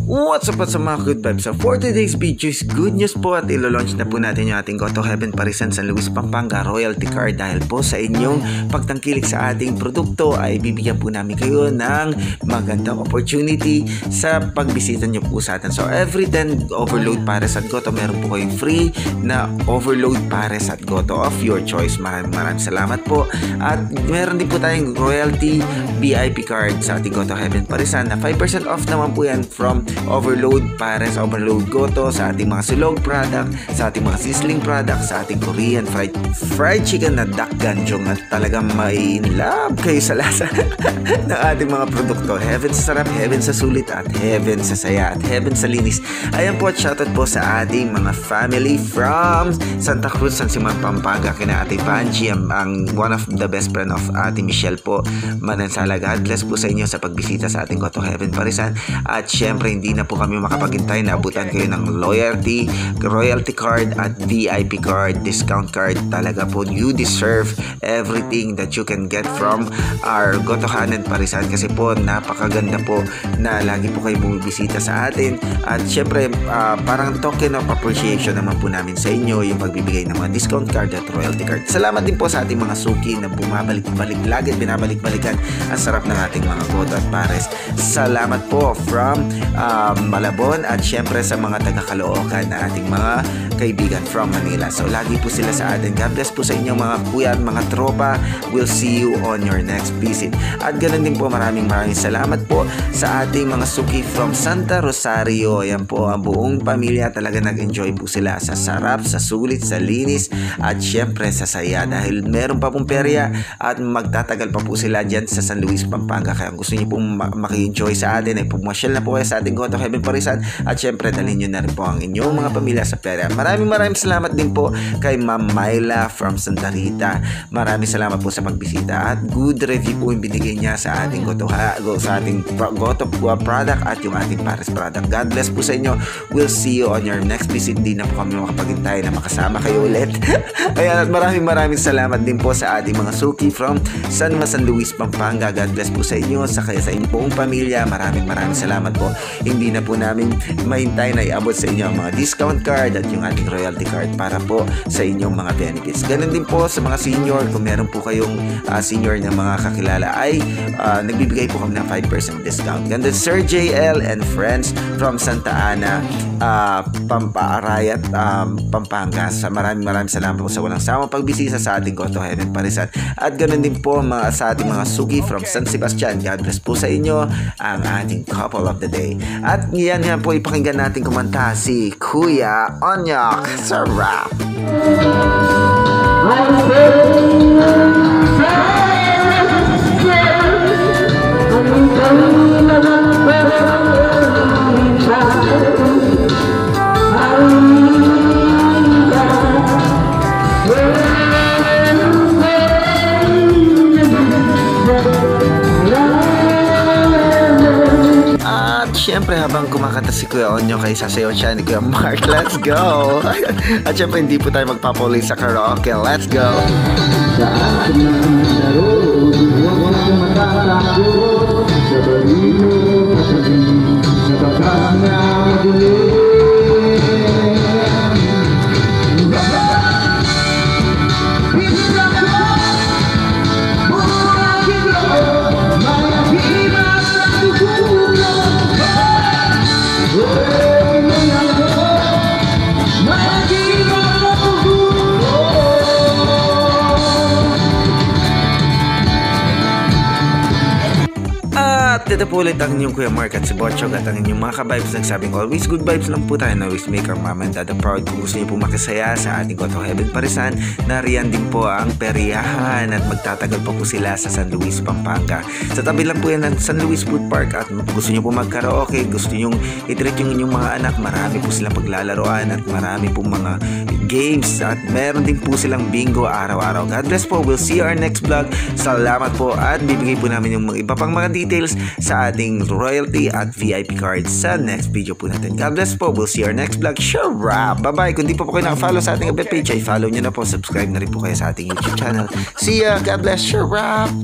What's up sa mga good vibes? So for today's video is good news po at ilo-launch na po natin yung ating Go to Heaven Parisan San Luis Pampanga royalty card dahil po sa inyong pagtangkilik sa ating produkto ay bibigyan po namin kayo ng magandang opportunity sa pagbisita nyo po sa atin. So every 10 overload pares at Goto meron po kayong free na overload pares at Goto of your choice. Maraming salamat po at meron din po tayong royalty VIP card sa ating Go to Heaven Parisan na 5% off naman po yan from overload pares, overload Goto sa ating mga sulog product, sa ating mga sizzling product, sa ating Korean fried chicken na duck ganjong at talagang may love kayo sa lasa ng ating mga produkto. Heaven sa sarap, heaven sa sulit at heaven sa saya at heaven sa linis. Ayan po at shoutout po sa ating mga family from Santa Cruz, San Simon, Pampanga, kina Ate Panji, ang one of the best friend of Ate Michelle po. Manansala, God bless po sa inyo sa pagbisita sa ating Go to Heaven Parisan. At syempre hindi na po kami makapaghintay na abutan kayo ng loyalty, royalty card at VIP card, discount card. Talaga po you deserve everything that you can get from our Go to Heaven Parisan kasi po napakaganda po na lagi po kayo bumibisita sa atin at syempre parang token of appreciation naman po namin sa inyo yung pagbibigay ng mga discount card at royalty card. Salamat din po sa ating mga suki na bumabalik-balik lagi, binabalik-balikan ang sarap ng ating mga Goto at pares. Salamat po from Malabon at syempre sa mga taga-Caloocan na ating mga kaibigan from Manila. So lagi po sila sa atin. God bless po sa inyong mga kuya at mga tropa. We'll see you on your next visit. At ganun din po maraming salamat po sa ating mga suki from Santa Rosario. Ayan po ang buong pamilya talaga nag-enjoy po sila sa sarap, sa sulit, sa linis at syempre sa saya dahil meron pa pong perya at magtatagal pa po sila dyan sa San Luis Pampanga. Kaya gusto niyo pong maki-enjoy sa atin ay pumasyal na po kayo sa ating Go to Heaven Parisan at syempre dalhin nyo na rin po ang inyong mga pamilya sa perya. Maraming salamat din po kay Ma'am Myla from Santa Rita. Maraming salamat po sa pagbisita at good review po yung binigay niya sa ating Goto product at yung ating pares product. God bless po sa inyo. We'll see you on your next visit. Di na po kami makapaghintay na makasama kayo ulit. Ayan, at maraming salamat din po sa ating mga suki from San Luis Pampanga. God bless po sa inyo sa inyong buong pamilya. Maraming salamat po. Hindi na po namin mahintay na iabot sa inyo ang mga discount card at yung ating royalty card para po sa inyong mga benefits. Ganun din po sa mga senior. Kung meron po kayong senior na mga kakilala ay nagbibigay po kami ng 5% discount. Ganun Sir JL and friends from Santa Ana, Pampaarayat, Pampanga. Maraming salamat po sa walang samang pagbisita sa ating Go to Heaven Parisan. At ganun din po sa ating mga suki from San Sebastian. God bless po sa inyo ang ating couple of the day. At yan po ipakinggan natin kumanta si Kuya Onyok sa rap. Siyempre habang kumakanta si Kuya Onyo kay sasayaw siya ni Kuya Mark. Let's go! At siyempre hindi po tayo magpapuloy sa karaoke. Let's go! Sa akin na naroon, huwag ako matatakot sa balino kasabi, sa bakas na magulit. Dito po ulit ang inyong Kuya Mark at si Botchog at ang inyong mga ka-vibes nagsabing always good vibes lang po tayo na always make our mama and dada proud. Kung gusto niyo po makisaya sa ating Go to Heaven Parisan, nariyan din po ang peryahan at magtatagal pa po sila sa San Luis Pampanga. Sa tabi lang po yan ng San Luis Food Park at gusto niyo po mag-karaoke, gusto niyo i-treat yung inyong mga anak, marami po silang paglalaroan at marami po mga games at meron din po silang bingo araw-araw. God bless po. We'll see you our next vlog. Salamat po at bibigay po namin yung iba pang mga details sa ating royalty at VIP cards sa next video po natin. God bless po. We'll see our next vlog. Sure wrap. Bye-bye. Kung di po kayo naka-follow sa ating FB page, ay follow nyo na po. Subscribe na rin po kayo sa ating YouTube channel. See ya. God bless. Sure wrap.